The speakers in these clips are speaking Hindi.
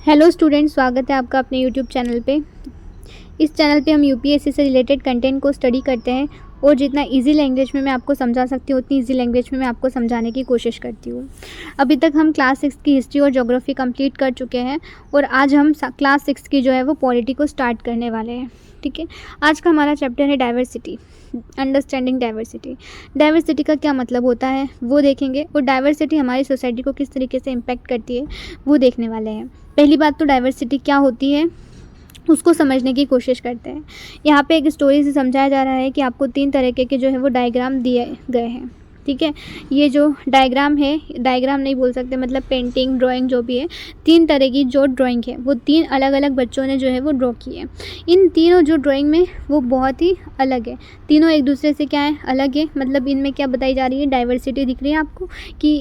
हेलो स्टूडेंट्स, स्वागत है आपका अपने यूट्यूब चैनल पे। इस चैनल पे हम यूपीएससी से रिलेटेड कंटेंट को स्टडी करते हैं और जितना इजी लैंग्वेज में मैं आपको समझा सकती हूँ उतनी इजी लैंग्वेज में मैं आपको समझाने की कोशिश करती हूँ। अभी तक हम क्लास 6 की हिस्ट्री और ज्योग्राफी कंप्लीट कर चुके हैं और आज हम क्लास 6 की जो है वो पॉलिटी को स्टार्ट करने वाले हैं। ठीक है, आज का हमारा चैप्टर है डाइवर्सिटी, अंडरस्टैंडिंग डाइवर्सिटी। डाइवर्सिटी का क्या मतलब होता है वो देखेंगे और डाइवर्सिटी हमारी सोसाइटी को किस तरीके से इम्पैक्ट करती है वो देखने वाले हैं। पहली बात तो डाइवर्सिटी क्या होती है उसको समझने की कोशिश करते हैं। यहाँ पे एक स्टोरी से समझाया जा रहा है कि आपको 3 तरीके के जो है वो डायग्राम दिए गए हैं। ठीक है, ये जो डायग्राम है, डायग्राम नहीं बोल सकते, मतलब पेंटिंग ड्राइंग जो भी है, 3 तरह की जो ड्राइंग है वो 3 अलग अलग बच्चों ने जो है वो ड्रॉ की है। इन तीनों जो ड्राइंग में वो बहुत ही अलग है, तीनों एक दूसरे से क्या है, अलग है। मतलब इनमें क्या बताई जा रही है, डाइवर्सिटी दिख रही है आपको कि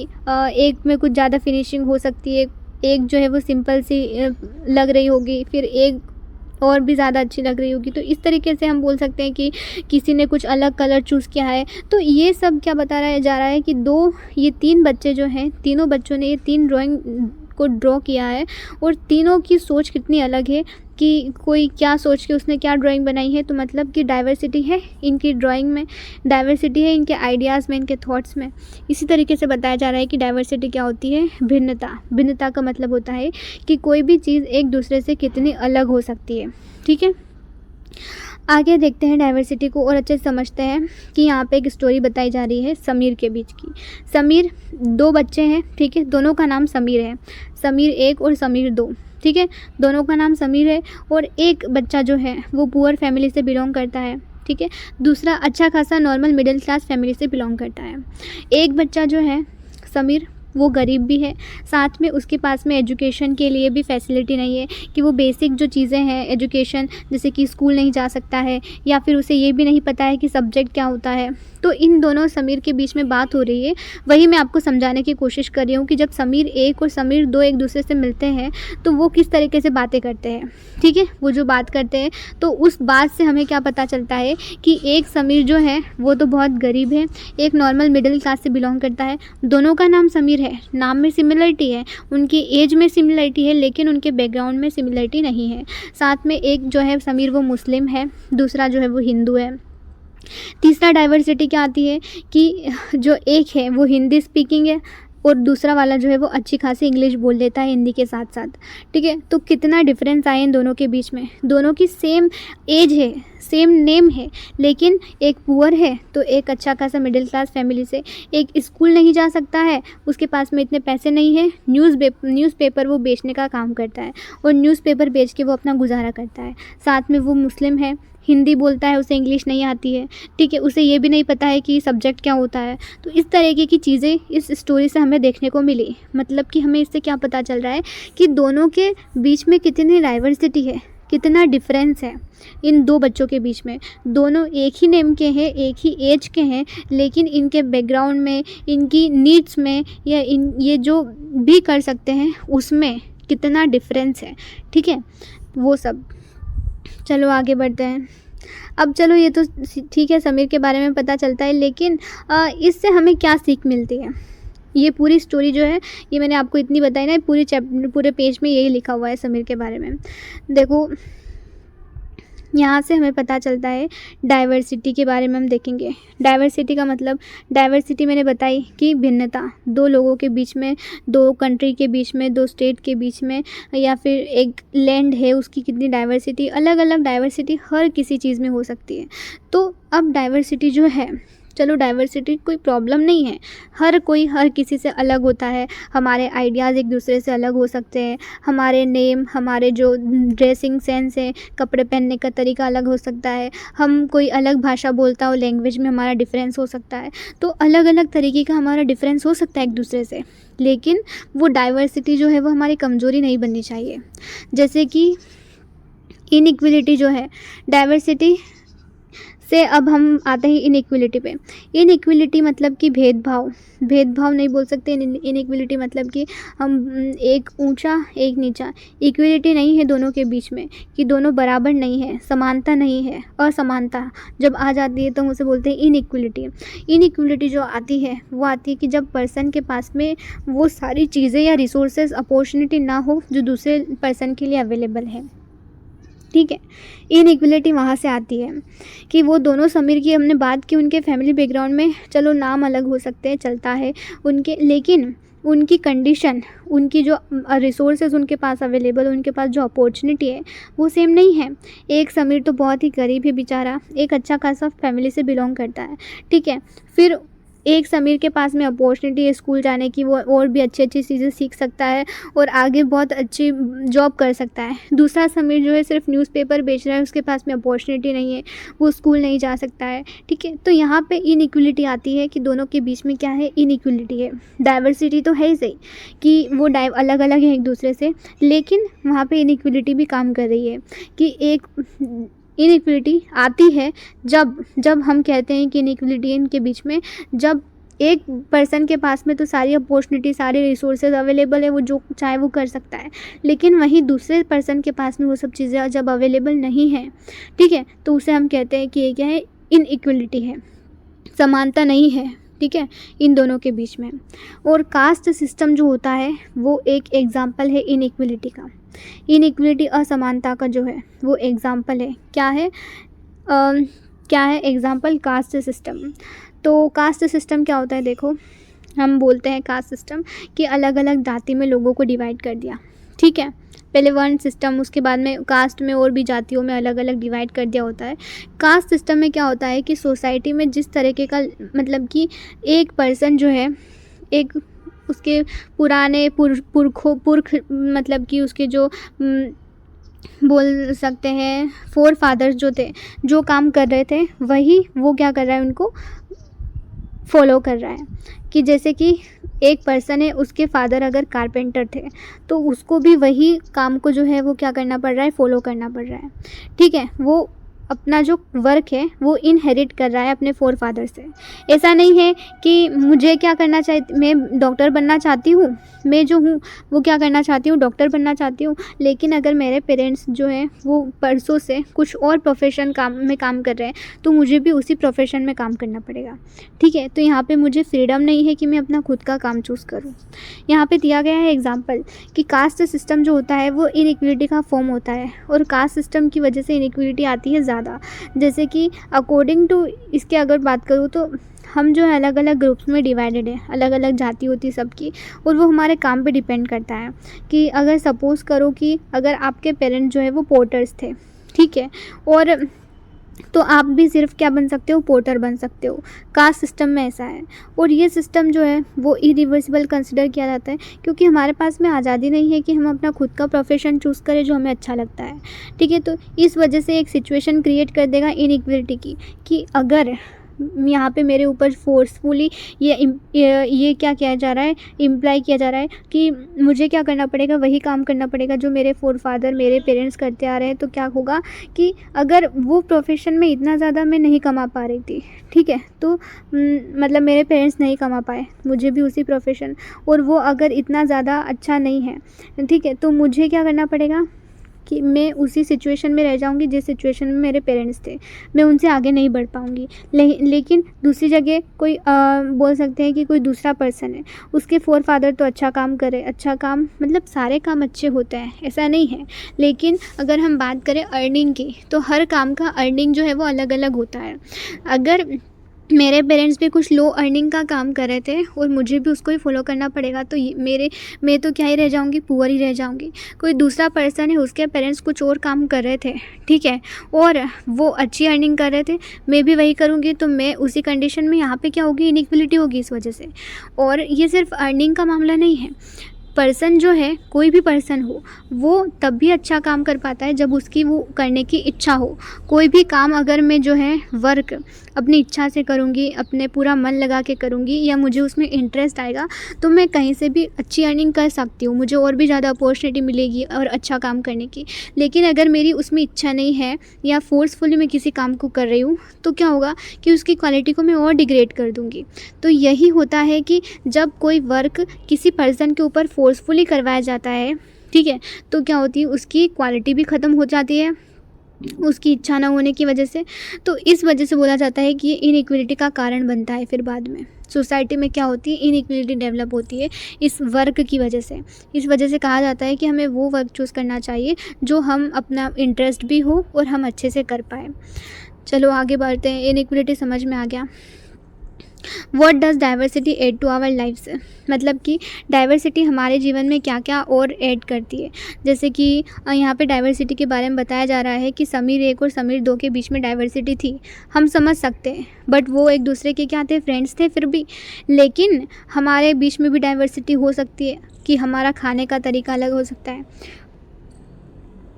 एक में कुछ ज़्यादा फिनिशिंग हो सकती है, एक जो है वो सिंपल सी लग रही होगी, फिर एक और भी ज़्यादा अच्छी लग रही होगी। तो इस तरीके से हम बोल सकते हैं कि किसी ने कुछ अलग कलर चूज़ किया है। तो ये सब क्या बता रहा जा रहा है कि ये 3 बच्चे जो हैं, तीनों बच्चों ने ये 3 ड्राइंग को ड्रॉ किया है और तीनों की सोच कितनी अलग है कि कोई क्या सोच के उसने क्या ड्राइंग बनाई है। तो मतलब कि डाइवर्सिटी है इनकी ड्राइंग में, डाइवर्सिटी है इनके आइडियाज़ में, इनके थॉट्स में। इसी तरीके से बताया जा रहा है कि डाइवर्सिटी क्या होती है, भिन्नता। भिन्नता का मतलब होता है कि कोई भी चीज़ एक दूसरे से कितनी अलग हो सकती है। ठीक है, आगे देखते हैं डाइवर्सिटी को और अच्छे से समझते हैं कि यहाँ पे एक स्टोरी बताई जा रही है समीर के बीच की। समीर, 2 बच्चे हैं, ठीक है, दोनों का नाम समीर है, समीर 1 और समीर 2। ठीक है, दोनों का नाम समीर है और एक बच्चा जो है वो पुअर फैमिली से बिलोंग करता है। ठीक है, दूसरा अच्छा खासा नॉर्मल मिडिल क्लास फैमिली से बिलोंग करता है। एक बच्चा जो है समीर वो गरीब भी है, साथ में उसके पास में एजुकेशन के लिए भी फैसिलिटी नहीं है कि वो बेसिक जो चीज़ें हैं एजुकेशन, जैसे कि स्कूल नहीं जा सकता है या फिर उसे ये भी नहीं पता है कि सब्जेक्ट क्या होता है। तो इन दोनों समीर के बीच में बात हो रही है, वही मैं आपको समझाने की कोशिश कर रही हूँ कि जब समीर 1 और समीर 2 एक दूसरे से मिलते हैं तो वो किस तरीके से बातें करते हैं। ठीक है, वो जो बात करते हैं तो उस बात से हमें क्या पता चलता है कि एक समीर जो है वो तो बहुत गरीब है, एक नॉर्मल मिडिल क्लास से बिलोंग करता है। दोनों का नाम समीर है, नाम में सिमिलरिटी है, उनकी एज में सिमिलरिटी है, लेकिन उनके बैकग्राउंड में सिमिलरिटी नहीं है। साथ में एक जो है समीर वो मुस्लिम है, दूसरा जो है वो हिंदू है। तीसरा डाइवर्सिटी क्या आती है कि जो एक है वो हिंदी स्पीकिंग है और दूसरा वाला जो है वो अच्छी खासी इंग्लिश बोल लेता है हिंदी के साथ साथ। ठीक है, तो कितना डिफरेंस आए इन दोनों के बीच में। दोनों की सेम एज है, सेम नेम है, लेकिन एक पुअर है तो एक अच्छा खासा मिडिल क्लास फैमिली से। एक स्कूल नहीं जा सकता है, उसके पास में इतने पैसे नहीं है, न्यूज़पेपर वो बेचने का काम करता है और न्यूज़पेपर बेच के वो अपना गुजारा करता है। साथ में वो मुस्लिम है, हिंदी बोलता है, उसे इंग्लिश नहीं आती है। ठीक है, उसे ये भी नहीं पता है कि सब्जेक्ट क्या होता है। तो इस तरीके की चीज़ें इस स्टोरी से हमें देखने को मिली। मतलब कि हमें इससे क्या पता चल रहा है कि दोनों के बीच में कितनी डाइवर्सिटी है, कितना डिफरेंस है इन 2 बच्चों के बीच में। दोनों एक ही नेम के हैं, एक ही एज के हैं, लेकिन इनके बैकग्राउंड में, इनकी नीड्स में या ये जो भी कर सकते हैं उसमें कितना डिफरेंस है। ठीक है, वो सब। चलो आगे बढ़ते हैं। अब चलो ये तो ठीक है, समीर के बारे में पता चलता है, लेकिन इससे हमें क्या सीख मिलती है। ये पूरी स्टोरी जो है ये मैंने आपको इतनी बताई ना, पूरे पेज में यही लिखा हुआ है समीर के बारे में। देखो, यहाँ से हमें पता चलता है डाइवर्सिटी के बारे में हम देखेंगे। डाइवर्सिटी का मतलब, डाइवर्सिटी मैंने बताई कि भिन्नता, 2 लोगों के बीच में, 2 कंट्री के बीच में, 2 स्टेट के बीच में, या फिर एक लैंड है उसकी कितनी डाइवर्सिटी, अलग अलग डाइवर्सिटी हर किसी चीज़ में हो सकती है। तो अब डाइवर्सिटी जो है, चलो डाइवर्सिटी कोई प्रॉब्लम नहीं है, हर कोई हर किसी से अलग होता है, हमारे आइडियाज़ एक दूसरे से अलग हो सकते हैं, हमारे नेम, हमारे जो ड्रेसिंग सेंस है, कपड़े पहनने का तरीका अलग हो सकता है, हम कोई अलग भाषा बोलता हो, लैंग्वेज में हमारा डिफरेंस हो सकता है। तो अलग अलग तरीके का हमारा डिफरेंस हो सकता है एक दूसरे से, लेकिन वो डाइवर्सिटी जो है वो हमारी कमज़ोरी नहीं बननी चाहिए। जैसे कि इनइक्वलिटी जो है, डाइवर्सिटी से अब हम आते हैं इनइक्वलिटी पे। इनइक्वलिटी मतलब कि भेदभाव, भेदभाव नहीं बोल सकते। इनइक्वलिटी मतलब कि हम एक ऊंचा एक नीचा, इक्वलिटी नहीं है दोनों के बीच में, कि दोनों बराबर नहीं है, समानता नहीं है, असमानता जब आ जाती है तो हम उसे बोलते हैं इनइक्वलिटी। इनइक्वलिटी जो आती है वो आती है कि जब पर्सन के पास में वो सारी चीज़ें या रिसोर्सेज अपॉर्चुनिटी ना हो जो दूसरे पर्सन के लिए अवेलेबल है। ठीक है, इनइक्वलिटी वहाँ से आती है कि वो दोनों, समीर की हमने बात की, उनके फैमिली बैकग्राउंड में चलो नाम अलग हो सकते हैं, चलता है उनके, लेकिन उनकी कंडीशन, उनकी जो रिसोर्सेज उनके पास अवेलेबल, उनके पास जो अपॉर्चुनिटी है वो सेम नहीं है। एक समीर तो बहुत ही गरीब है बेचारा, एक अच्छा खासा फैमिली से बिलोंग करता है। ठीक है, फिर एक समीर के पास में अपॉर्चुनिटी है स्कूल जाने की, वो और भी अच्छी अच्छी चीज़ें सीख सकता है और आगे बहुत अच्छी जॉब कर सकता है। दूसरा समीर जो है सिर्फ न्यूज़पेपर बेच रहा है, उसके पास में अपॉर्चुनिटी नहीं है, वो स्कूल नहीं जा सकता है। ठीक है, तो यहाँ पे इनइक्वलिटी आती है कि दोनों के बीच में क्या है, इनइक्वलिटी है। डाइवर्सिटी तो है ही सही कि वो अलग अलग है एक दूसरे से, लेकिन वहाँ पे इनइक्वलिटी भी काम कर रही है कि एक इनइक्वलिटी आती है जब हम कहते हैं कि इनइक्वलिटी इनके बीच में, जब एक पर्सन के पास में तो सारी अपॉर्चुनिटी, सारे रिसोर्सेज अवेलेबल है, वो जो चाहे वो कर सकता है, लेकिन वहीं दूसरे पर्सन के पास में वो सब चीज़ें जब अवेलेबल नहीं है, ठीक है, तो उसे हम कहते हैं कि ये क्या है, इनइक्वलिटी है, समानता नहीं है। ठीक है, इन दोनों के बीच में। और कास्ट सिस्टम जो होता है वो एक एग्जाम्पल है इनइक्वलिटी का। इनइक्वलिटी असमानता का जो है वो एग्जाम्पल है। क्या है क्या है एग्जाम्पल? Caste system. तो कास्ट सिस्टम क्या होता है? देखो, हम बोलते हैं कास्ट सिस्टम कि अलग अलग जाति में लोगों को डिवाइड कर दिया। ठीक है, पहले वर्ण सिस्टम, उसके बाद में कास्ट में और भी जातियों में अलग अलग डिवाइड कर दिया होता है। कास्ट सिस्टम में क्या होता है कि सोसाइटी में जिस तरीके का, मतलब कि एक पर्सन जो है, एक उसके पुराने पुरख, मतलब कि उसके जो बोल सकते हैं फोर फादर्स जो थे, जो काम कर रहे थे, वही वो क्या कर रहा है, उनको फॉलो कर रहा है। कि जैसे कि एक पर्सन है, उसके फादर अगर कारपेंटर थे तो उसको भी वही काम को जो है वो क्या करना पड़ रहा है, फॉलो करना पड़ रहा है। ठीक है, वो अपना जो वर्क है वो इनहेरिट कर रहा है अपने फोर फादर से। ऐसा नहीं है कि मुझे क्या करना चाहिए, मैं डॉक्टर बनना चाहती हूँ, मैं जो हूँ वो क्या करना चाहती हूँ, डॉक्टर बनना चाहती हूँ, लेकिन अगर मेरे पेरेंट्स जो हैं वो परसों से कुछ और प्रोफेशन में काम कर रहे हैं तो मुझे भी उसी प्रोफेशन में काम करना पड़ेगा। ठीक है, तो यहाँ पे मुझे फ्रीडम नहीं है कि मैं अपना खुद का काम चूज़ करूँ। यहाँ पे दिया गया है एग्जाम्पल कि कास्ट सिस्टम जो होता है वो इनइक्वलिटी का फॉर्म होता है, और कास्ट सिस्टम की वजह से इनइक्वलिटी आती है ज़्यादा। जैसे कि अकॉर्डिंग टू इसके अगर बात करूँ तो हम जो है अलग अलग ग्रुप्स में डिवाइडेड है, अलग अलग जाति होती है सबकी, और वो हमारे काम पे डिपेंड करता है। कि अगर सपोज़ करो कि अगर आपके पेरेंट्स जो है वो पोर्टर्स थे, ठीक है, और तो आप भी सिर्फ क्या बन सकते हो, पोर्टर बन सकते हो। कास्ट सिस्टम में ऐसा है, और ये सिस्टम जो है वो इरिवर्सिबल कंसिडर किया जाता है, क्योंकि हमारे पास में आज़ादी नहीं है कि हम अपना खुद का प्रोफेशन चूज़ करें जो हमें अच्छा लगता है। ठीक है, तो इस वजह से एक सिचुएशन क्रिएट कर देगा इनइक्वलिटी की, कि अगर यहाँ पे मेरे ऊपर फोर्सफुली ये क्या किया जा रहा है, इम्प्लाई किया जा रहा है कि मुझे क्या करना पड़ेगा, वही काम करना पड़ेगा जो मेरे फोरफादर, मेरे पेरेंट्स करते आ रहे हैं, तो क्या होगा कि अगर वो प्रोफेशन में इतना ज़्यादा मैं नहीं कमा पा रही थी, ठीक है, तो मतलब मेरे पेरेंट्स नहीं कमा पाए, मुझे भी उसी प्रोफेशन, और वो अगर इतना ज़्यादा अच्छा नहीं है, ठीक है, तो मुझे क्या करना पड़ेगा कि मैं उसी सिचुएशन में रह जाऊंगी जिस सिचुएशन में मेरे पेरेंट्स थे, मैं उनसे आगे नहीं बढ़ पाऊंगी। लेकिन दूसरी जगह कोई बोल सकते हैं कि कोई दूसरा पर्सन है, उसके फोर फादर तो अच्छा काम करे, अच्छा काम मतलब सारे काम अच्छे होते हैं, ऐसा नहीं है, लेकिन अगर हम बात करें अर्निंग की, तो हर काम का अर्निंग जो है वो अलग अलग होता है। अगर मेरे पेरेंट्स भी कुछ लो अर्निंग का काम कर रहे थे और मुझे भी उसको ही फॉलो करना पड़ेगा, तो मैं तो क्या ही रह जाऊंगी, पुअर ही रह जाऊंगी। कोई दूसरा पर्सन है, उसके पेरेंट्स कुछ और काम कर रहे थे, ठीक है, और वो अच्छी अर्निंग कर रहे थे, मैं भी वही करूंगी, तो मैं उसी कंडीशन में यहाँ पे क्या होगी, इनइक्वलिटी होगी इस वजह से। और ये सिर्फ अर्निंग का मामला नहीं है, पर्सन जो है, कोई भी पर्सन हो, वो तब भी अच्छा काम कर पाता है जब उसकी वो करने की इच्छा हो। कोई भी काम अगर मैं जो है वर्क अपनी इच्छा से करूँगी, अपने पूरा मन लगा के करूँगी या मुझे उसमें इंटरेस्ट आएगा तो मैं कहीं से भी अच्छी अर्निंग कर सकती हूँ, मुझे और भी ज़्यादा अपॉर्चुनिटी मिलेगी और अच्छा काम करने की। लेकिन अगर मेरी उसमें इच्छा नहीं है या फ़ोर्सफुली मैं किसी काम को कर रही हूँ तो क्या होगा कि उसकी क्वालिटी को मैं और डिग्रेड कर दूँगी। तो यही होता है कि जब कोई वर्क किसी पर्सन के ऊपर फ़ोर्सफुली करवाया जाता है, ठीक है, तो क्या होती है उसकी क्वालिटी भी ख़त्म हो जाती है उसकी इच्छा ना होने की वजह से। तो इस वजह से बोला जाता है कि ये इनइक्वलिटी का कारण बनता है। फिर बाद में सोसाइटी में क्या होती है, इनइक्वलिटी डेवलप होती है इस वर्क की वजह से। इस वजह से कहा जाता है कि हमें वो वर्क चूज़ करना चाहिए जो हम अपना इंटरेस्ट भी हो और हम अच्छे से कर पाएँ। चलो आगे बढ़ते हैं। इनइक्वलिटी समझ में आ गया। What does diversity add to our lifes, मतलब कि डाइवर्सिटी हमारे जीवन में क्या क्या और ऐड करती है। जैसे कि यहाँ पे डाइवर्सिटी के बारे में बताया जा रहा है कि समीर 1 और समीर 2 के बीच में डाइवर्सिटी थी, हम समझ सकते हैं, बट वो एक दूसरे के क्या थे, फ्रेंड्स थे फिर भी। लेकिन हमारे बीच में भी डाइवर्सिटी हो सकती है कि हमारा खाने का तरीका अलग हो सकता है।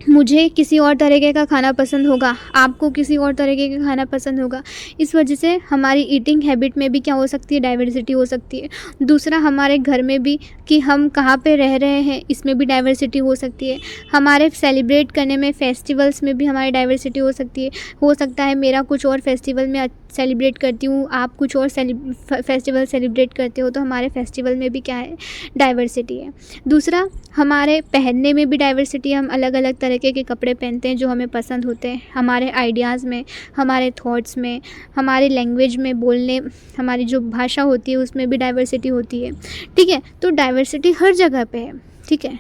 मुझे किसी और तरीके का खाना पसंद होगा, आपको किसी और तरीके का खाना पसंद होगा। इस वजह से हमारी ईटिंग हैबिट में भी क्या हो सकती है, डाइवर्सिटी हो सकती है। दूसरा, हमारे घर में भी कि हम कहाँ पे रह रहे हैं, इसमें भी डाइवर्सिटी हो सकती है। हमारे सेलिब्रेट करने में, फेस्टिवल्स में भी हमारी डाइवर्सिटी हो सकती है। हो सकता है मेरा कुछ और फेस्टिवल में सेलिब्रेट करती हूँ, आप कुछ और फेस्टिवल सेलिब्रेट करते हो, तो हमारे फेस्टिवल में भी क्या है, डाइवर्सिटी है। दूसरा, हमारे पहनने में भी डाइवर्सिटी है। हम अलग अलग तरीके के कपड़े पहनते हैं जो हमें पसंद होते हैं। हमारे आइडियाज़ में, हमारे थॉट्स में, हमारे लैंग्वेज में, बोलने, हमारी जो भाषा होती है उसमें भी डाइवर्सिटी होती है, ठीक है। तो डाइवर्सिटी हर जगह पे है, ठीक है,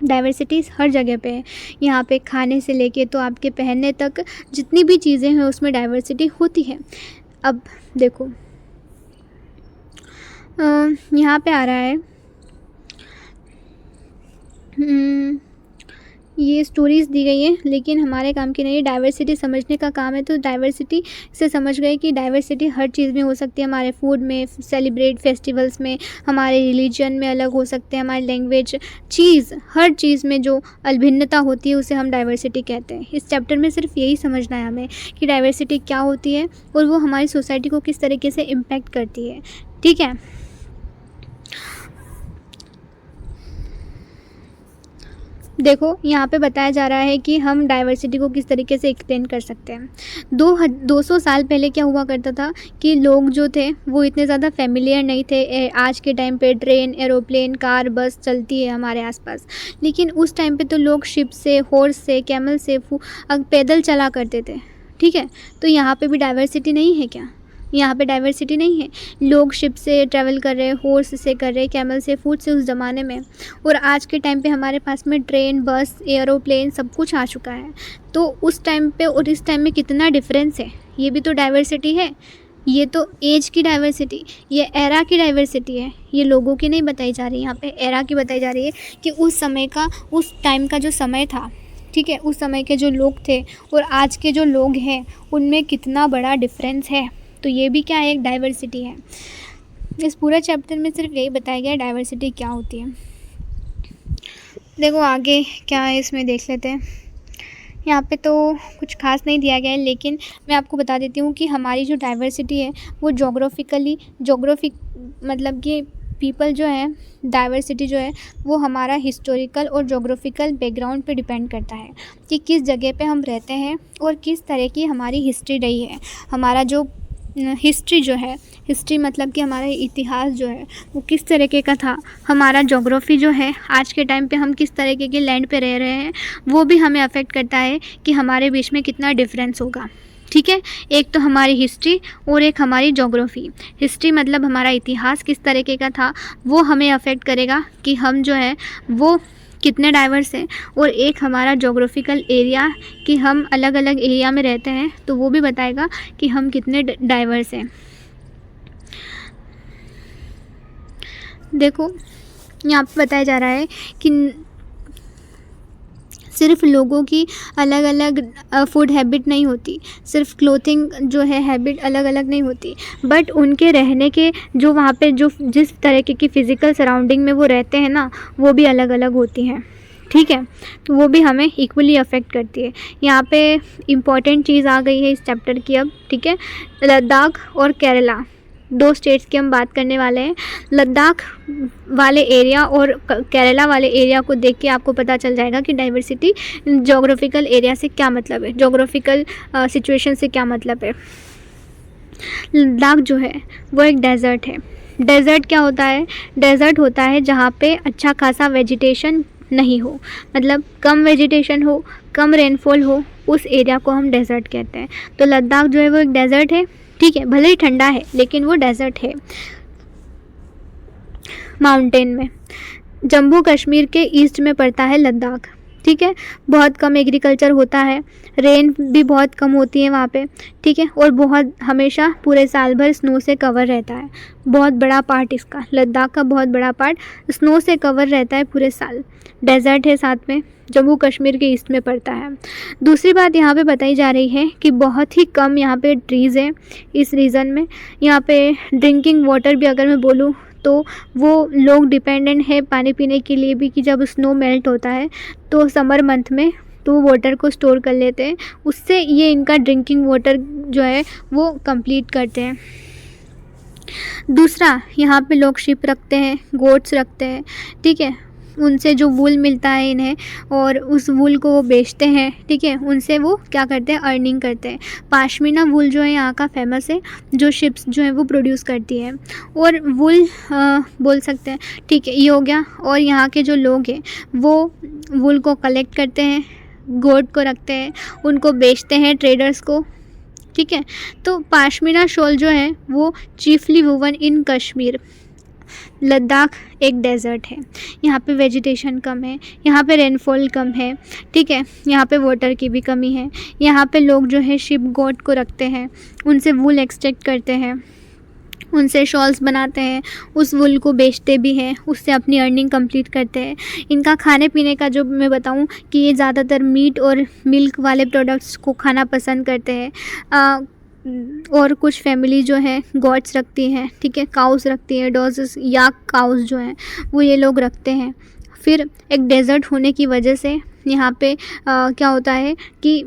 डाइवर्सिटी हर जगह पे है। यहाँ पे खाने से लेके तो आपके पहनने तक जितनी भी चीज़ें हैं उसमें डाइवर्सिटी होती है। अब देखो यहाँ पे आ रहा है ये स्टोरीज़ दी गई हैं लेकिन हमारे काम की नहीं है। डाइवर्सिटी समझने का काम है, तो डाइवर्सिटी से समझ गए कि डाइवर्सिटी हर चीज़ में हो सकती है। हमारे फूड में, सेलिब्रेट फेस्टिवल्स में, हमारे रिलीजन में अलग हो सकते हैं, हमारी लैंग्वेज, चीज़, हर चीज़ में जो भिन्नता होती है उसे हम डाइवर्सिटी कहते हैं। इस चैप्टर में सिर्फ यही समझना है हमें कि डाइवर्सिटी क्या होती है और वो हमारी सोसाइटी को किस तरीके से इम्पैक्ट करती है, ठीक है। देखो यहाँ पे बताया जा रहा है कि हम डाइवर्सिटी को किस तरीके से एक्सप्लेन कर सकते हैं। 200 साल पहले क्या हुआ करता था कि लोग जो थे वो इतने ज़्यादा फेमिलियर नहीं थे। आज के टाइम पे ट्रेन, एरोप्लेन, कार, बस चलती है हमारे आसपास, लेकिन उस टाइम पे तो लोग शिप से, हॉर्स से, कैमल से, पैदल चला करते थे, ठीक है। तो यहाँ पे भी डाइवर्सिटी नहीं है क्या? यहाँ पे डाइवर्सिटी नहीं है। लोग शिप से ट्रैवल कर रहे हैं, हॉर्स से कर रहे हैं, कैमल से, फूट से उस ज़माने में, और आज के टाइम पे हमारे पास में ट्रेन, बस, एरोप्लेन सब कुछ आ चुका है। तो उस टाइम पे और इस टाइम में कितना डिफरेंस है, ये भी तो डाइवर्सिटी है। ये तो एज की डाइवर्सिटी, ये एरा की डाइवर्सिटी है, ये लोगों की नहीं बताई जा रही, यहाँ पे एरा की बताई जा रही है कि उस समय का, उस टाइम का जो समय था, ठीक है, उस समय के जो लोग थे और आज के जो लोग हैं उनमें कितना बड़ा डिफरेंस है। तो ये भी क्या है, एक डाइवर्सिटी है। इस पूरे चैप्टर में सिर्फ यही बताया गया है डाइवर्सिटी क्या होती है। देखो आगे क्या है इसमें देख लेते हैं। यहाँ पे तो कुछ खास नहीं दिया गया है, लेकिन मैं आपको बता देती हूँ कि हमारी जो डाइवर्सिटी है वो जोग्राफिक मतलब कि पीपल जो है, डाइवर्सिटी जो है वो हमारा हिस्टोरिकल और जोग्राफिकल बैकग्राउंड पे डिपेंड करता है कि किस जगह पे हम रहते हैं और किस तरह की हमारी हिस्ट्री रही है। हमारा जो हिस्ट्री जो है, हिस्ट्री मतलब कि हमारा इतिहास जो है वो किस तरीके का था, हमारा जोग्राफ़ी जो है, आज के टाइम पे हम किस तरीके के लैंड पे रह रहे हैं, वो भी हमें अफेक्ट करता है कि हमारे बीच में कितना डिफरेंस होगा, ठीक है। एक तो हमारी हिस्ट्री और एक हमारी जोग्राफ़ी। हिस्ट्री मतलब हमारा इतिहास किस तरीके का था, वो हमें अफेक्ट करेगा कि हम जो है वो कितने डाइवर्स हैं, और एक हमारा जोग्राफिकल एरिया कि हम अलग अलग एरिया में रहते हैं, तो वो भी बताएगा कि हम कितने डाइवर्स हैं। देखो यहाँ पे बताया जा रहा है कि सिर्फ लोगों की अलग अलग फूड हैबिट नहीं होती, सिर्फ क्लोथिंग जो है हैबिट अलग अलग नहीं होती, बट उनके रहने के जो वहाँ पे जो जिस तरीके की फ़िज़िकल सराउंडिंग में वो रहते हैं ना, वो भी अलग अलग होती हैं, ठीक है, तो वो भी हमें इक्वली अफेक्ट करती है। यहाँ पे इम्पॉर्टेंट चीज़ आ गई है इस चैप्टर की अब, ठीक है। लद्दाख और केरला, 2 स्टेट्स की हम बात करने वाले हैं। लद्दाख वाले एरिया और केरला वाले एरिया को देख के आपको पता चल जाएगा कि डाइवर्सिटी जोग्राफिकल एरिया से क्या मतलब है, जोग्राफिकल सिचुएशन से क्या मतलब है। लद्दाख जो है वो एक डेजर्ट है। डेजर्ट क्या होता है? डेजर्ट होता है जहाँ पे अच्छा खासा वेजिटेशन नहीं हो, मतलब कम वेजिटेशन हो, कम रेनफॉल हो, उस एरिया को हम डेजर्ट कहते हैं। तो लद्दाख जो है वो एक डेजर्ट है, ठीक है, भले ही ठंडा है लेकिन वो डेजर्ट है। माउंटेन में जम्मू कश्मीर के ईस्ट में पड़ता है लद्दाख, ठीक है। बहुत कम एग्रीकल्चर होता है, रेन भी बहुत कम होती है वहाँ पे, ठीक है, और बहुत हमेशा पूरे साल भर स्नो से कवर रहता है। बहुत बड़ा पार्ट इसका, लद्दाख का बहुत बड़ा पार्ट स्नो से कवर रहता है पूरे साल। डेजर्ट है साथ में, जम्मू कश्मीर के ईस्ट में पड़ता है। दूसरी बात यहाँ पे बताई जा रही है कि बहुत ही कम यहाँ पे ट्रीज़ हैं इस रीजन में। यहाँ पे ड्रिंकिंग वाटर भी अगर मैं बोलूँ तो वो लोग डिपेंडेंट है पानी पीने के लिए भी, कि जब स्नो मेल्ट होता है तो समर मंथ में तो वाटर को स्टोर कर लेते हैं, उससे ये इनका ड्रिंकिंग वाटर जो है वो कंप्लीट करते हैं। दूसरा, यहाँ पे लोग शिप रखते हैं, गोट्स रखते हैं, ठीक है, उनसे जो वूल मिलता है इन्हें और उस वूल को वो बेचते हैं, ठीक है, उनसे वो क्या करते हैं, अर्निंग करते हैं। पाशमीना वूल जो है यहाँ का फेमस है, जो शिप्स जो है वो प्रोड्यूस करती है। और वूल बोल सकते हैं, ठीक है, ये हो गया। और यहाँ के जो लोग हैं वो वूल को कलेक्ट करते हैं, गोट को रखते हैं, उनको बेचते हैं ट्रेडर्स को, ठीक है। तो पाशमीना शॉल जो है वो चीफली वुवन इन कश्मीर। लद्दाख एक डेजर्ट है, यहाँ पे वेजिटेशन कम है, यहाँ पे रेनफॉल कम है, ठीक है, यहाँ पे वाटर की भी कमी है। यहाँ पे लोग जो है शिप गोट को रखते हैं, उनसे वूल एक्सट्रैक्ट करते हैं, उनसे शॉल्स बनाते हैं, उस वूल को बेचते भी हैं, उससे अपनी अर्निंग कंप्लीट करते हैं। इनका खाने पीने का जो मैं बताऊं कि ये ज़्यादातर मीट और मिल्क वाले प्रोडक्ट्स को खाना पसंद करते हैं। और कुछ फैमिली जो है गॉट्स रखती हैं, ठीक है, काउस रखती है, डॉजेस या काउस जो हैं वो ये लोग रखते हैं। फिर एक डेजर्ट होने की वजह से यहाँ पे क्या होता है कि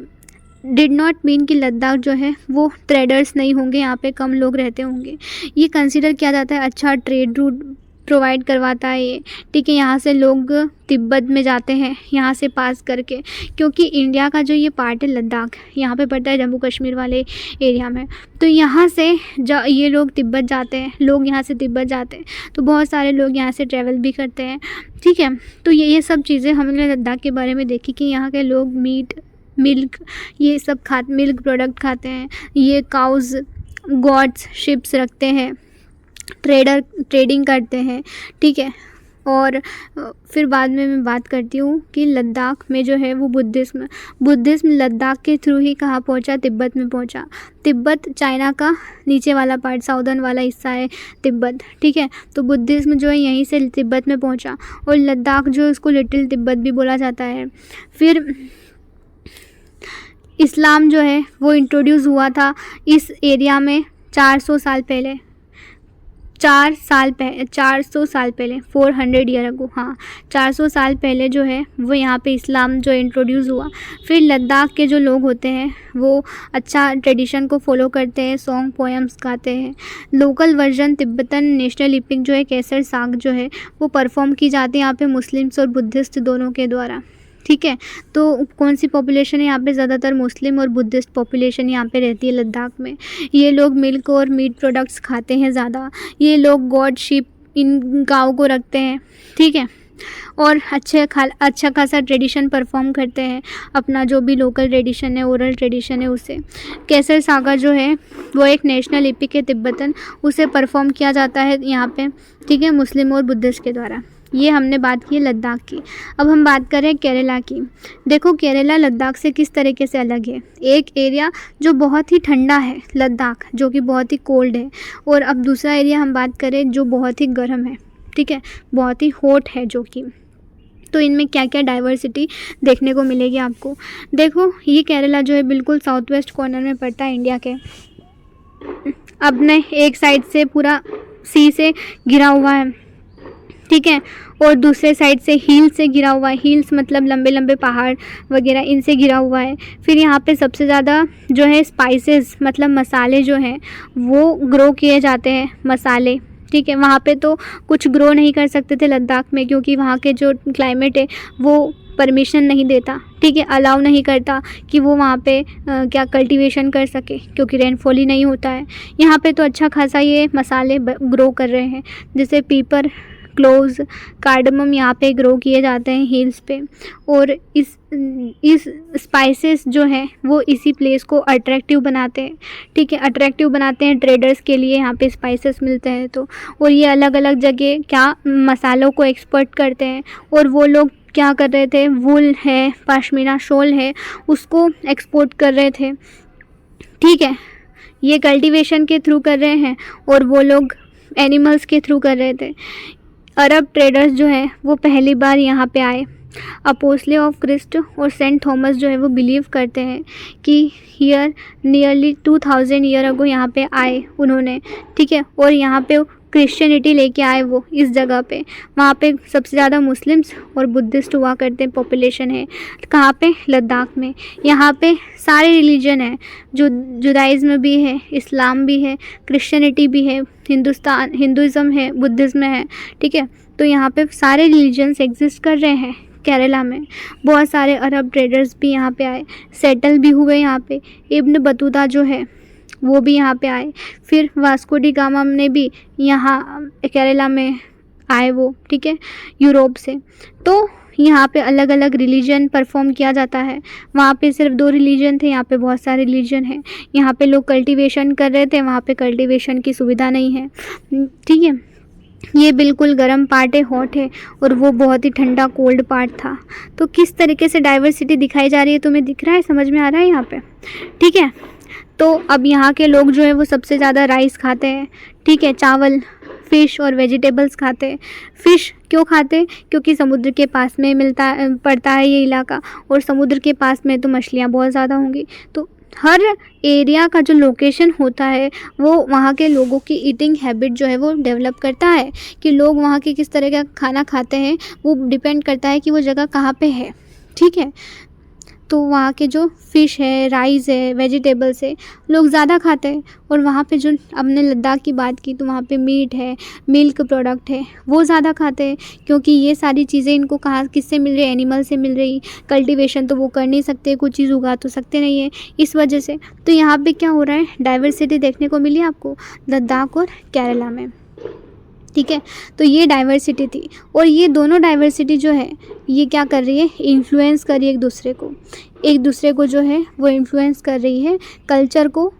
डिड नॉट मीन कि लद्दाख जो है वो ट्रेडर्स नहीं होंगे, यहाँ पे कम लोग रहते होंगे। ये कंसीडर किया जाता है अच्छा ट्रेड रूट प्रोवाइड करवाता है ये, ठीक है। यहाँ से लोग तिब्बत में जाते हैं यहाँ से पास करके, क्योंकि इंडिया का जो ये पार्ट है लद्दाख यहाँ पे पड़ता है जम्मू कश्मीर वाले एरिया में। तो यहाँ से ये लोग तिब्बत जाते हैं, लोग यहाँ से तिब्बत जाते हैं, तो बहुत सारे लोग यहाँ से ट्रैवल भी करते हैं, ठीक है। तो ये सब चीज़ें हमने लद्दाख के बारे में देखी कि यहाँ के लोग मीट मिल्क ये सब मिल्क प्रोडक्ट खाते हैं, ये काउज गॉड्स शिप्स रखते हैं, ट्रेडिंग करते हैं, ठीक है। और फिर बाद में मैं बात करती हूँ कि लद्दाख में जो है वो बुद्धिज़्म लद्दाख के थ्रू ही कहाँ पहुँचा, तिब्बत में पहुँचा। तिब्बत चाइना का नीचे वाला पार्ट, साउदर्न वाला हिस्सा है तिब्बत, ठीक है। तो बुद्धिज़्म जो है यहीं से तिब्बत में पहुँचा, और लद्दाख जो उसको लिटिल तिब्बत भी बोला जाता है। फिर इस्लाम जो है वो इंट्रोड्यूस हुआ था इस एरिया में 400 साल पहले, 400 साल पहले 400 ईयर अगो, हाँ 400 साल पहले जो है वो यहाँ पे इस्लाम जो इंट्रोड्यूस हुआ। फिर लद्दाख के जो लोग होते हैं वो अच्छा ट्रेडिशन को फॉलो करते हैं, सॉन्ग पोएम्स गाते हैं। Local version Tibetan national EPIC जो है केसर साग जो है वो परफॉर्म की जाती है यहाँ पे मुस्लिम्स और बुद्धिस्ट दोनों के द्वारा, ठीक है। तो कौन सी पॉपुलेशन है यहाँ पे? ज़्यादातर मुस्लिम और बुद्धिस्ट पॉपुलेशन यहाँ पे रहती है लद्दाख में। ये लोग मिल्क और मीट प्रोडक्ट्स खाते हैं ज़्यादा। ये लोग गॉड शिप इन गाँव को रखते हैं, ठीक है, और अच्छा खासा ट्रेडिशन परफॉर्म करते हैं, अपना जो भी लोकल ट्रेडिशन है, ओरल ट्रेडिशन है उसे। केसर सागा जो है वो एक नेशनल एपिक है तिब्बतन, उसे परफॉर्म किया जाता है यहाँ पे, ठीक है, मुस्लिम और बुद्धिस्ट के द्वारा। ये हमने बात की लद्दाख की। अब हम बात करें केरला की। देखो केरला लद्दाख से किस तरीके से अलग है। एक एरिया जो बहुत ही ठंडा है लद्दाख, जो कि बहुत ही कोल्ड है, और अब दूसरा एरिया हम बात करें जो बहुत ही गर्म है, ठीक है, बहुत ही हॉट है जो कि। तो इनमें क्या क्या डाइवर्सिटी देखने को मिलेगी आपको। देखो ये केरला जो है बिल्कुल साउथ वेस्ट कॉर्नर में पड़ता है इंडिया के। अपने एक साइड से पूरा सी से घिरा हुआ है, ठीक है। और दूसरे साइड से हील से घिरा हुआ है, हील्स मतलब लंबे लंबे पहाड़ वगैरह, इनसे घिरा हुआ है। फिर यहाँ पे सबसे ज़्यादा जो है स्पाइसेस मतलब मसाले जो हैं वो ग्रो किए जाते हैं, मसाले, ठीक है। वहाँ पे तो कुछ ग्रो नहीं कर सकते थे लद्दाख में, क्योंकि वहाँ के जो क्लाइमेट है वो परमिशन नहीं देता, ठीक है, अलाउ नहीं करता कि वो वहाँ पे क्या कल्टीवेशन कर सके, क्योंकि रेनफॉल ही नहीं होता है। यहाँ पे तो अच्छा खासा ये मसाले ग्रो कर रहे हैं, जैसे पीपर, क्लोव्स, कार्डमम यहाँ पे ग्रो किए जाते हैं हिल्स पे। और इस स्पाइसेस जो हैं वो इसी प्लेस को अट्रैक्टिव बनाते हैं, ठीक है, अट्रैक्टिव बनाते हैं ट्रेडर्स के लिए। यहाँ पे स्पाइसेस मिलते हैं तो, और ये अलग अलग जगह क्या मसालों को एक्सपोर्ट करते हैं। और वो लोग क्या कर रहे थे, वूल है, पश्मीना शॉल है, उसको एक्सपोर्ट कर रहे थे, ठीक है। ये कल्टीवेशन के थ्रू कर रहे हैं और वो लोग एनिमल्स के थ्रू कर रहे थे। अरब ट्रेडर्स जो है वो पहली बार यहाँ पे आए। अपोस्ले ऑफ क्रिस्ट और सेंट थॉमस जो है वो बिलीव करते हैं कि हियर नियरली 2000 ईयर अगो यहाँ पे आए उन्होंने, ठीक है। और यहाँ पे क्रिश्चियनिटी लेके आए वो इस जगह पे। वहाँ पे सबसे ज़्यादा मुस्लिम्स और बुद्धिस्ट हुआ करते हैं, पॉपुलेशन है कहाँ पे, लद्दाख में। यहाँ पे सारे रिलीजन है, जो जुदाइज़्म भी है, इस्लाम भी है, क्रिश्चियनिटी भी है, हिंदुज़म है, बुद्धिज़्म है, ठीक है। तो यहाँ पे सारे रिलीजन्स एग्जिस्ट कर रहे हैं केरला में। बहुत सारे अरब ट्रेडर्स भी यहाँ पे आए, सेटल भी हुए यहाँ पे। इब्न बतूता जो है वो भी यहाँ पे आए। फिर वास्को डी गामा ने भी यहाँ केरला में आए वो, ठीक है, यूरोप से। तो यहाँ पे अलग अलग रिलीजन परफॉर्म किया जाता है। वहाँ पे सिर्फ 2 रिलीजन थे, यहाँ पे बहुत सारे रिलीजन हैं। यहाँ पे लोग कल्टीवेशन कर रहे थे, वहाँ पे कल्टीवेशन की सुविधा नहीं है, ठीक है। ये बिल्कुल गर्म पार्ट है, हॉट है, और वो बहुत ही ठंडा कोल्ड पार्ट था। तो किस तरीके से डाइवर्सिटी दिखाई जा रही है, तुम्हें दिख रहा है, समझ में आ रहा है यहाँ पे, ठीक है। तो अब यहाँ के लोग जो है वो सबसे ज़्यादा राइस खाते हैं, ठीक है, चावल, फ़िश और वेजिटेबल्स खाते हैं। फ़िश क्यों खाते हैं, क्योंकि समुद्र के पास में पड़ता है ये इलाका, और समुद्र के पास में तो मछलियाँ बहुत ज़्यादा होंगी। तो हर एरिया का जो लोकेशन होता है वो वहाँ के लोगों की ईटिंग हैबिट जो है वो डेवलप करता है, कि लोग वहाँ के किस तरह का खाना खाते हैं वो डिपेंड करता है कि वो जगह कहाँ पे है, ठीक है। तो वहाँ के जो फ़िश है, राइस है, वेजिटेबल्स है, लोग ज़्यादा खाते हैं। और वहाँ पे जो हमने लद्दाख की बात की तो वहाँ पे मीट है, मिल्क प्रोडक्ट है, वो ज़्यादा खाते हैं, क्योंकि ये सारी चीज़ें इनको कहाँ किससे मिल रही है, एनिमल से मिल रही। कल्टीवेशन तो वो कर नहीं सकते, कुछ चीज़ उगा तो सकते नहीं है, इस वजह से। तो यहाँ पे क्या हो रहा है, डाइवर्सिटी देखने को मिली आपको लद्दाख और केरला में, ठीक है। तो ये डाइवर्सिटी थी, और ये दोनों डाइवर्सिटी जो है ये क्या कर रही है, इन्फ्लुएंस कर रही है एक दूसरे को जो है वो इन्फ्लुएंस कर रही है, कल्चर को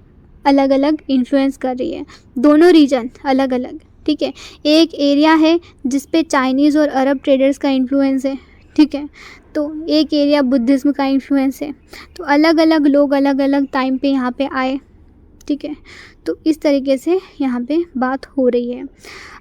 अलग अलग इन्फ्लुएंस कर रही है, दोनों रीजन अलग अलग, ठीक है। एक एरिया है जिस पे चाइनीज़ और अरब ट्रेडर्स का इन्फ्लुएंस है, ठीक है। तो एक एरिया बुद्धिज़्म का इन्फ्लुएंस है। तो अलग अलग लोग अलग अलग टाइम पे यहाँ पे आए, ठीक है। तो इस तरीके से यहाँ पे बात हो रही है।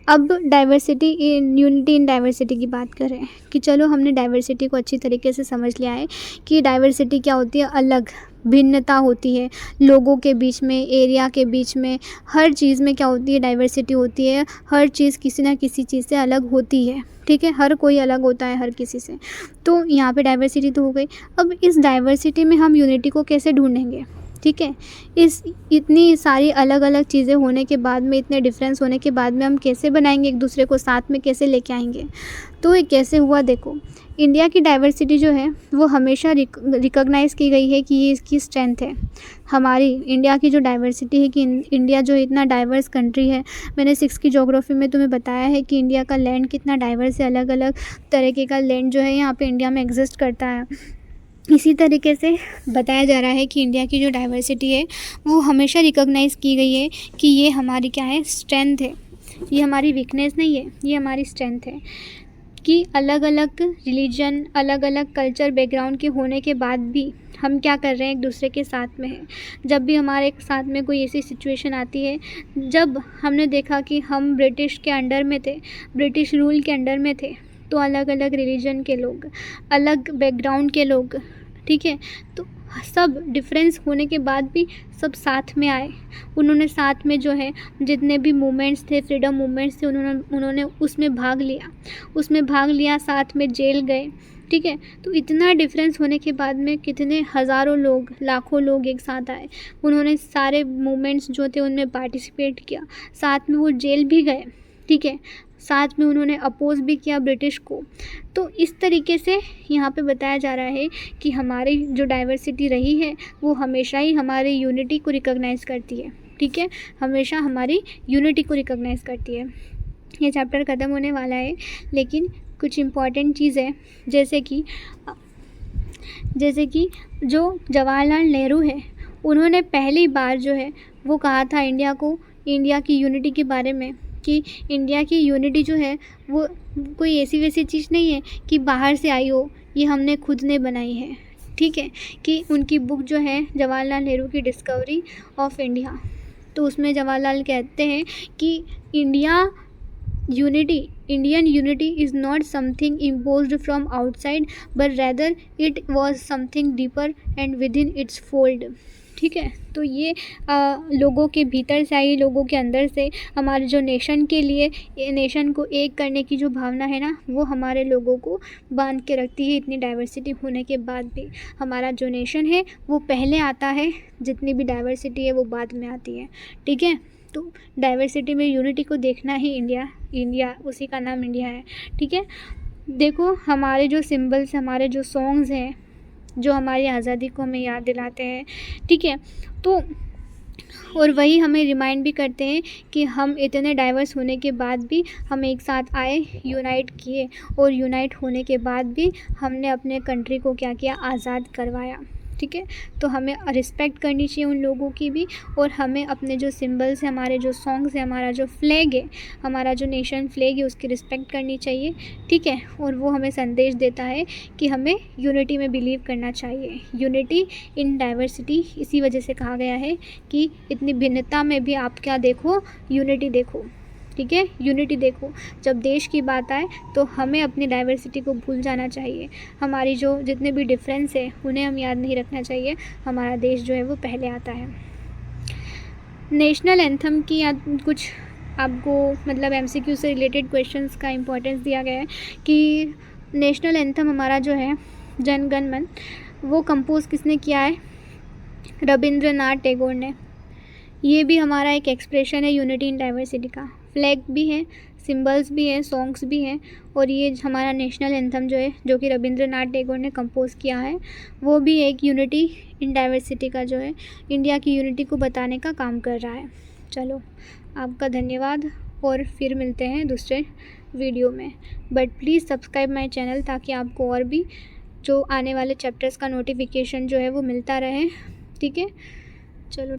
अब diversity in unity in diversity की बात करें, कि चलो हमने डाइवर्सिटी को अच्छी तरीके से समझ लिया है कि डाइवर्सिटी क्या होती है, अलग भिन्नता होती है लोगों के बीच में, एरिया के बीच में, हर चीज़ में क्या होती है, डाइवर्सिटी होती है। हर चीज़ किसी ना किसी चीज़ से अलग होती है, ठीक है, हर कोई अलग होता है हर किसी से। तो यहाँ पे डाइवर्सिटी तो हो गई। अब इस डाइवर्सिटी में हम यूनिटी को कैसे ढूंढेंगे, ठीक है। इस इतनी सारी अलग अलग चीज़ें होने के बाद में, इतने डिफरेंस होने के बाद में हम कैसे बनाएंगे, एक दूसरे को साथ में कैसे लेके आएंगे। तो ये कैसे हुआ, देखो, इंडिया की डाइवर्सिटी जो है वो हमेशा रिकॉग्नाइज़ की गई है कि ये इसकी स्ट्रेंथ है। हमारी इंडिया की जो डाइवर्सिटी है, कि इंडिया जो इतना डाइवर्स कंट्री है, मैंने 6 की ज्योग्राफी में तुम्हें बताया है कि इंडिया का लैंड कितना डाइवर्स है, अलग अलग तरीके का लैंड जो है यहाँ पे इंडिया में एग्जिस्ट करता है। इसी तरीके से बताया जा रहा है कि इंडिया की जो डाइवर्सिटी है वो हमेशा रिकॉग्नाइज़ की गई है कि ये हमारी क्या है, स्ट्रेंथ है, ये हमारी वीकनेस नहीं है, ये हमारी स्ट्रेंथ है। कि अलग अलग रिलीजन, अलग अलग कल्चर बैकग्राउंड के होने के बाद भी हम क्या कर रहे हैं, एक दूसरे के साथ में हैं। जब भी हमारे साथ में कोई ऐसी सिचुएशन आती है, जब हमने देखा कि हम ब्रिटिश के अंडर में थे, ब्रिटिश रूल के अंडर में थे, तो अलग अलग रिलीजन के लोग, अलग बैकग्राउंड के लोग ठीक है। तो सब डिफरेंस होने के बाद भी सब साथ में आए, उन्होंने साथ में जो है जितने भी मूवमेंट्स थे, फ्रीडम मूवमेंट्स थे, उन्होंने उसमें भाग लिया, साथ में जेल गए, ठीक है। तो इतना डिफरेंस होने के बाद में कितने हज़ारों लोग, लाखों लोग एक साथ आए, उन्होंने सारे मूवमेंट्स जो थे उनमें पार्टिसिपेट किया, साथ में वो जेल भी गए, ठीक है, साथ में उन्होंने अपोज़ भी किया ब्रिटिश को। तो इस तरीके से यहाँ पे बताया जा रहा है कि हमारी जो डाइवर्सिटी रही है वो हमेशा ही हमारी यूनिटी को रिकॉग्नाइज़ करती है, ठीक है, हमेशा हमारी यूनिटी को रिकॉग्नाइज़ करती है। ये चैप्टर ख़त्म होने वाला है, लेकिन कुछ इम्पॉर्टेंट चीज़ है, जैसे कि जो जवाहरलाल नेहरू है, उन्होंने पहली बार जो है वो कहा था इंडिया की यूनिटी के बारे में कि इंडिया की यूनिटी जो है वो कोई ऐसी वैसी चीज़ नहीं है कि बाहर से आई हो, ये हमने खुद ने बनाई है, ठीक है। कि उनकी बुक जो है जवाहरलाल नेहरू की डिस्कवरी ऑफ इंडिया, तो उसमें जवाहरलाल कहते हैं कि Indian unity is not something imposed from outside but rather it was something deeper and with in its fold, ठीक है। तो ये लोगों के भीतर से आई, लोगों के अंदर से हमारे जो नेशन के लिए, नेशन को एक करने की जो भावना है ना, वो हमारे लोगों को बांध के रखती है। इतनी डाइवर्सिटी होने के बाद भी हमारा जो नेशन है वो पहले आता है, जितनी भी डाइवर्सिटी है वो बाद में आती है, ठीक है। तो डाइवर्सिटी में यूनिटी को देखना ही इंडिया, उसी का नाम इंडिया है, ठीक है। देखो हमारे जो सिंबल्स, हमारे जो सॉन्ग्स हैं, जो हमारी आज़ादी को हमें याद दिलाते हैं, ठीक है। तो और वही हमें रिमाइंड भी करते हैं कि हम इतने डाइवर्स होने के बाद भी हम एक साथ आए, यूनाइट किए, और यूनाइट होने के बाद भी हमने अपने कंट्री को क्या किया, आज़ाद करवाया, ठीक है। तो हमें रिस्पेक्ट करनी चाहिए उन लोगों की भी, और हमें अपने जो सिंबल्स हैं, हमारे जो सॉन्ग्स हैं, हमारा जो फ्लैग है, हमारा जो नेशन फ्लैग है, उसकी रिस्पेक्ट करनी चाहिए, ठीक है। और वो हमें संदेश देता है कि हमें यूनिटी में बिलीव करना चाहिए, यूनिटी इन डाइवर्सिटी। इसी वजह से कहा गया है कि इतनी भिन्नता में भी आप क्या देखो, यूनिटी देखो, ठीक है, यूनिटी देखो। जब देश की बात आए तो हमें अपनी डाइवर्सिटी को भूल जाना चाहिए, हमारी जो जितने भी डिफरेंस है उन्हें हम याद नहीं रखना चाहिए, हमारा देश जो है वो पहले आता है। नेशनल एंथम की कुछ आपको मतलब MCQ से रिलेटेड क्वेश्चंस का इम्पोर्टेंस दिया गया है कि नेशनल एंथम हमारा जो है जन गण मन, वो कंपोज किसने किया है, रविंद्रनाथ टैगोर ने। ये भी हमारा एक एक्सप्रेशन है यूनिटी इन डाइवर्सिटी का। फ्लैग भी है, सिंबल्स भी हैं, सॉन्ग्स भी हैं, और ये हमारा नेशनल एंथम जो है, जो कि रविंद्रनाथ टैगोर ने कंपोज़ किया है, वो भी एक यूनिटी इन डाइवर्सिटी का जो है, इंडिया की यूनिटी को बताने का काम कर रहा है। चलो, आपका धन्यवाद, और फिर मिलते हैं दूसरे वीडियो में। But please subscribe my channel, ताकि आपको और भी जो आने वाले चैप्टर्स का नोटिफिकेशन जो है वो मिलता रहे, ठीक है। चलो।